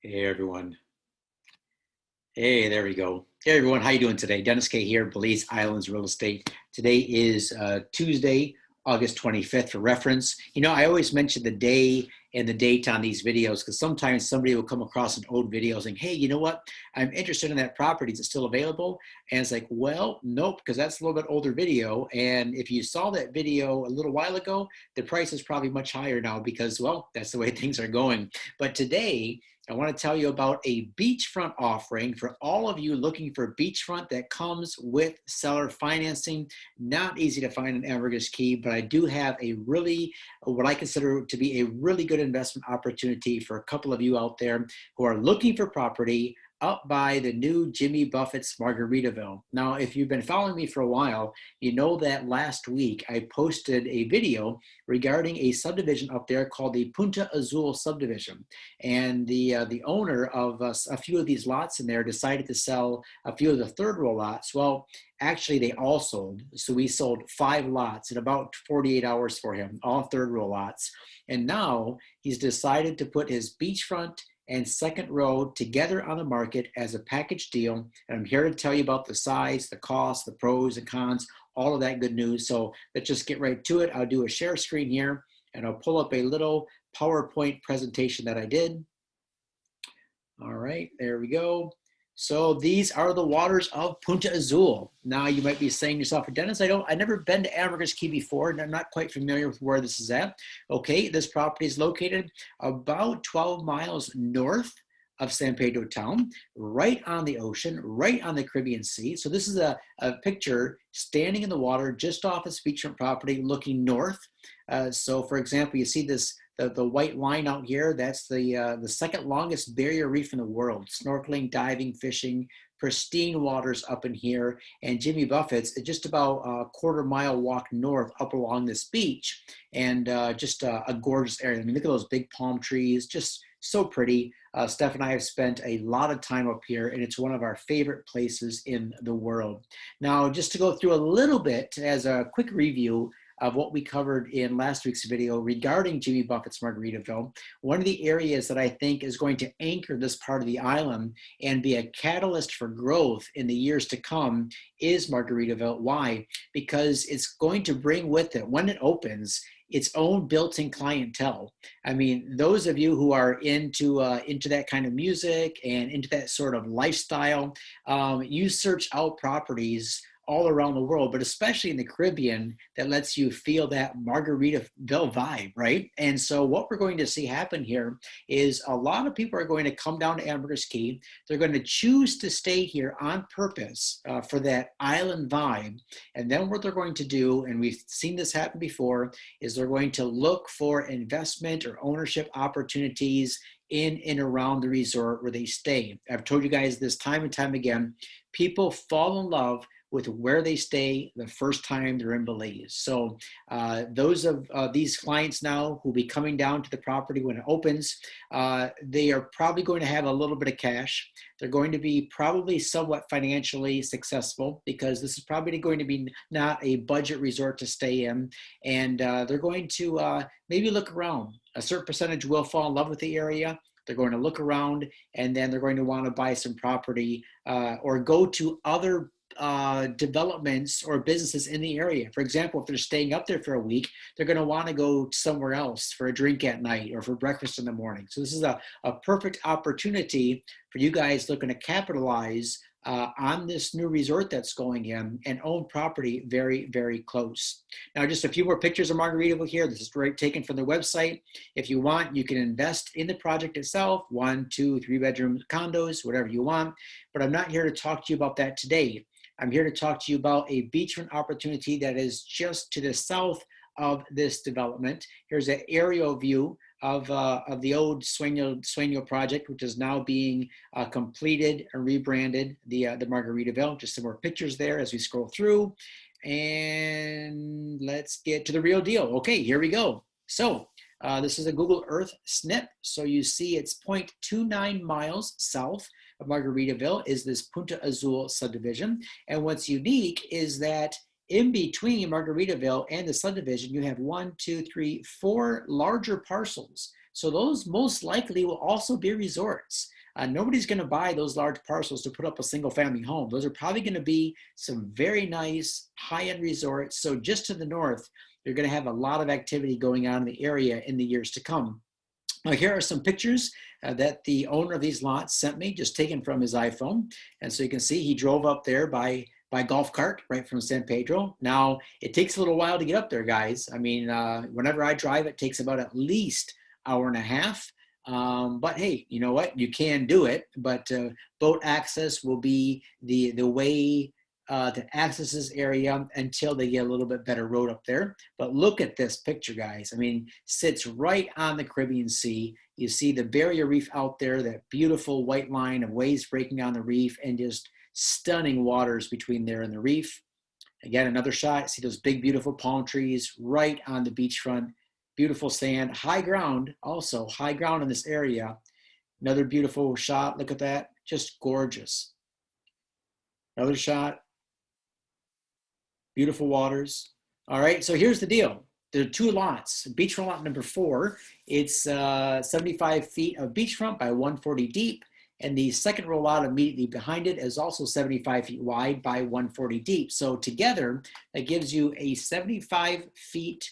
Hey everyone. Hey, there we go. Hey everyone, how you doing today? Dennis K here, Belize Islands Real Estate. Today is Tuesday, August 25th for reference. You know, I always mention the day and the date on these videos because sometimes somebody will come across an old video saying, hey, you know what? I'm interested in that property. Is it still available? And it's like, well, nope, because that's a little bit older video. And if you saw that video a little while ago, the price is probably much higher now because, well, that's the way things are going. But today, I want to tell you about a beachfront offering for all of you looking for beachfront that comes with seller financing. Not easy to find in Ambergris Caye, but I do have a really, what I consider to be a really good investment opportunity for a couple of you out there who are looking for property up by the new Jimmy Buffett's Margaritaville. Now, if you've been following me for a while, you know that last week I posted a video regarding a subdivision up there called the Punta Azul subdivision. And the owner of a few of these lots in there decided to sell a few of the third row lots. Well, actually they all sold. So we sold 5 lots in about 48 hours for him, all third row lots. And now he's decided to put his beachfront and second row together on the market as a package deal. And I'm here to tell you about the size, the cost, the pros and cons, all of that good news. So let's just get right to it. I'll do a share screen here and I'll pull up a little PowerPoint presentation that I did. All right, there we go. So these are the waters of Punta Azul. Now you might be saying to yourself, Dennis, I've never been to Ambergris Caye before, and I'm not quite familiar with where this is at. Okay, this property is located about 12 miles north of San Pedro town, right on the ocean, right on the Caribbean Sea. So this is a picture standing in the water just off this beachfront property looking north. So for example, you see this the white line out here, that's the second longest barrier reef in the world. Snorkeling, diving, fishing, pristine waters up in here. And Jimmy Buffett's just about a quarter-mile walk north up along this beach. And just a gorgeous area. I mean, look at those big palm trees, just so pretty. Steph and I have spent a lot of time up here, and it's one of our favorite places in the world. Now, just to go through a little bit as a quick review of what we covered in last week's video regarding Jimmy Buffett's Margaritaville. One of the areas that I think is going to anchor this part of the island and be a catalyst for growth in the years to come is Margaritaville. Why? Because it's going to bring with it, when it opens, its own built-in clientele. I mean, those of you who are into that kind of music and into that sort of lifestyle, you search out properties all around the world, but especially in the Caribbean, that lets you feel that Margaritaville vibe, right? And so what we're going to see happen here is a lot of people are going to come down to Ambergris Caye. They're going to choose to stay here on purpose for that island vibe. And then what they're going to do, and we've seen this happen before, is they're going to look for investment or ownership opportunities in and around the resort where they stay. I've told you guys this time and time again, people fall in love with where they stay the first time they're in Belize. So those of these clients now who will be coming down to the property when it opens, they are probably going to have a little bit of cash. They're going to be probably somewhat financially successful because this is probably going to be not a budget resort to stay in. And they're going to maybe look around. A certain percentage will fall in love with the area. They're going to look around and then they're going to want to buy some property or go to other developments or businesses in the area. For example, if they're staying up there for a week, they're going to want to go somewhere else for a drink at night or for breakfast in the morning. So this is a perfect opportunity for you guys looking to capitalize on this new resort that's going in and own property very, very close. Now, just a few more pictures of Margaritaville here. This is right taken from their website. If you want, you can invest in the project itself, 1, 2, 3 bedroom condos, whatever you want. But I'm not here to talk to you about that today. I'm here to talk to you about a beachfront opportunity that is just to the south of this development. Here's an aerial view of the old Sueño project, which is now being completed and rebranded, the Margaritaville. Just some more pictures there as we scroll through. And let's get to the real deal. Okay, here we go. So this is a Google Earth snip. So you see it's 0.29 miles south of Margaritaville is this Punta Azul subdivision. And what's unique is that in between Margaritaville and the subdivision, you have 1, 2, 3, 4 larger parcels. So those most likely will also be resorts. Nobody's going to buy those large parcels to put up a single family home. Those are probably going to be some very nice high-end resorts. So just to the north, you're going to have a lot of activity going on in the area in the years to come. Now, here are some pictures that the owner of these lots sent me, just taken from his iPhone. And so you can see he drove up there by golf cart right from San Pedro. Now, it takes a little while to get up there, guys. I mean, whenever I drive, it takes about at least hour and a half. But hey, you know what? You can do it. But boat access will be the way to access this area until they get a little bit better road up there. But look at this picture, guys. I mean, sits right on the Caribbean Sea. You see the barrier reef out there, that beautiful white line of waves breaking on the reef, and just stunning waters between there and the reef. Again, another shot. See those big, beautiful palm trees right on the beachfront. Beautiful sand, high ground, also high ground in this area. Another beautiful shot. Look at that. Just gorgeous. Another shot. Beautiful waters. All right, so here's the deal. There are two lots. Beachfront lot number 4, it's 75 feet of beachfront by 140 deep. And the second row lot immediately behind it is also 75 feet wide by 140 deep. So together, that gives you a 75 feet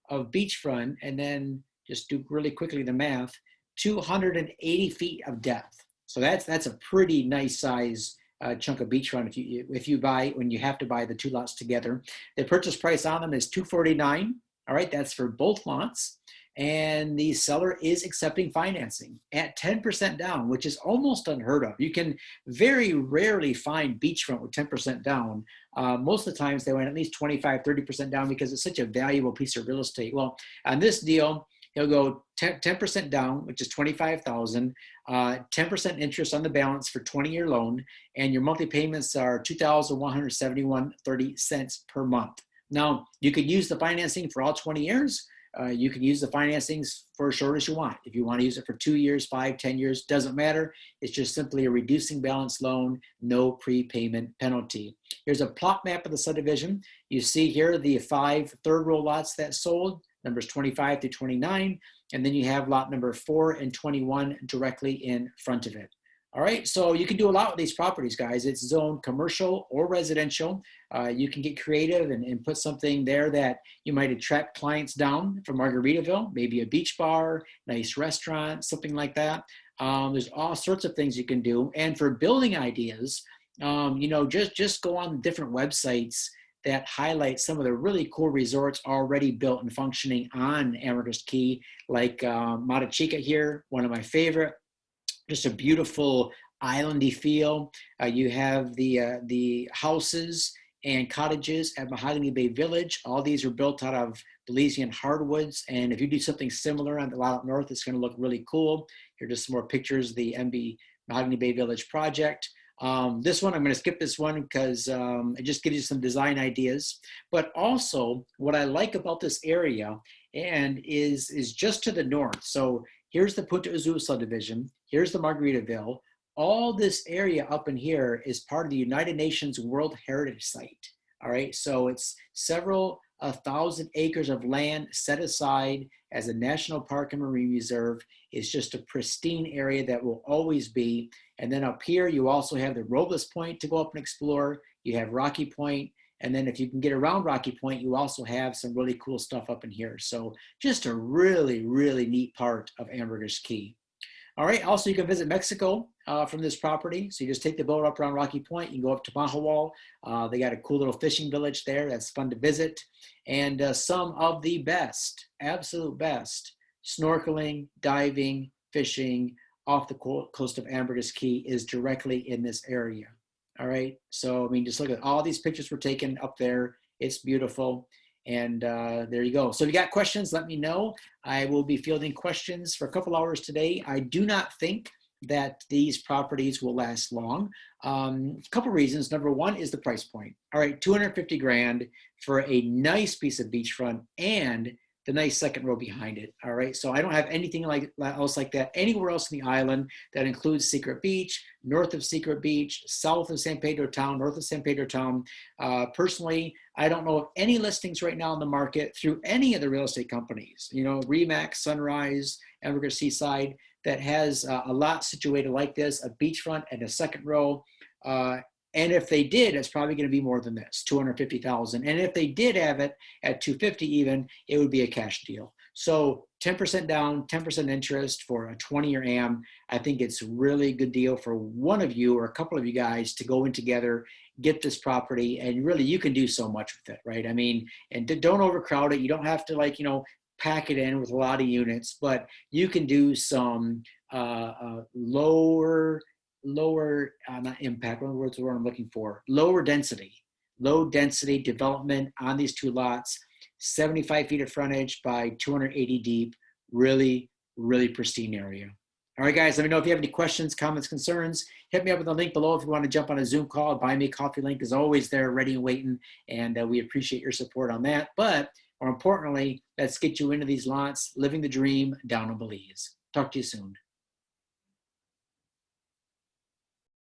of beachfront, and then just do really quickly the math, 280 feet of depth. So that's a pretty nice size chunk of beachfront if you buy, when you have to buy the two lots together. The purchase price on them is $249. All right, that's for both lots. And the seller is accepting financing at 10% down, which is almost unheard of. You can very rarely find beachfront with 10% down. Most of the times they want at least 25, 30% down because it's such a valuable piece of real estate. Well, on this deal, he'll go 10% down, which is $25,000, 10% interest on the balance for 20-year loan, and your monthly payments are $2,171.30 per month. Now, you could use the financing for all 20 years. You can use the financings for as short as you want. If you want to use it for 2 years, 5, 10 years, doesn't matter. It's just simply a reducing balance loan, no prepayment penalty. Here's a plot map of the subdivision. You see here the 5 third row lots that sold, numbers 25 through 29, and then you have lot number 4 and 21 directly in front of it. All right, so you can do a lot with these properties, guys. It's zoned commercial or residential. You can get creative and put something there that you might attract clients down from Margaritaville, maybe a beach bar, nice restaurant, something like that. There's all sorts of things you can do. And for building ideas, you know, just go on different websites that highlight some of the really cool resorts already built and functioning on Ambergris Caye, like Mata Chica here, one of my favorite. Just a beautiful islandy feel. You have the houses and cottages at Mahogany Bay Village. All these are built out of Belizean hardwoods. And if you do something similar on the lot up north, it's going to look really cool. Here are just some more pictures of the MB Mahogany Bay Village project. This one, I'm going to skip this one because it just gives you some design ideas. But also, what I like about this area and is just to the north. So here's the Punta Azul subdivision. Here's the Margaritaville. All this area up in here is part of the United Nations World Heritage Site. All right, so it's several 1,000 acres of land set aside as a national park and marine reserve. It's just a pristine area that will always be. And then up here, you also have the Robles Point to go up and explore. You have Rocky Point. And then if you can get around Rocky Point, you also have some really cool stuff up in here. So just a really, really neat part of Ambergris Caye. All right, also you can visit Mexico from this property. So you just take the boat up around Rocky Point, you can go up to Mahawal. They got a cool little fishing village there that's fun to visit. And some of the best, absolute best, snorkeling, diving, fishing off the coast of Ambergris Caye is directly in this area. All right, so I mean, just look at all these pictures were taken up there. It's beautiful. And there you go. So if you got questions, let me know. I will be fielding questions for a couple hours today. I do not think that these properties will last long. A couple reasons. Number one is the price point. All right, 250 grand for a nice piece of beachfront and the nice second row behind it. All right, so I don't have anything else like that anywhere else in the island. That includes Secret Beach, north of Secret Beach, south of San Pedro Town, north of San Pedro Town. Personally, I don't know of any listings right now in the market through any of the real estate companies. You know, Remax, Sunrise, Evergreen Seaside, that has a lot situated like this, a beachfront and a second row. And if they did, it's probably going to be more than this, 250,000. And if they did have it at 250 even, it would be a cash deal. So 10% down, 10% interest for a 20-year AM. I think it's a really good deal for one of you or a couple of you guys to go in together, get this property, and really you can do so much with it, right? I mean, and don't overcrowd it. You don't have to, like, pack it in with a lot of units, but you can do some lower not impact, what's the word I'm looking for, low density development on these two lots, 75 feet of frontage by 280 deep, really pristine area. All right, guys, let me know if you have any questions, comments, concerns. Hit me up with the link below if you want to jump on a Zoom call. Buy Me a Coffee link is always there, ready and waiting, and we appreciate your support on that. But more importantly, let's get you into these lots, living the dream down in Belize. Talk to you soon.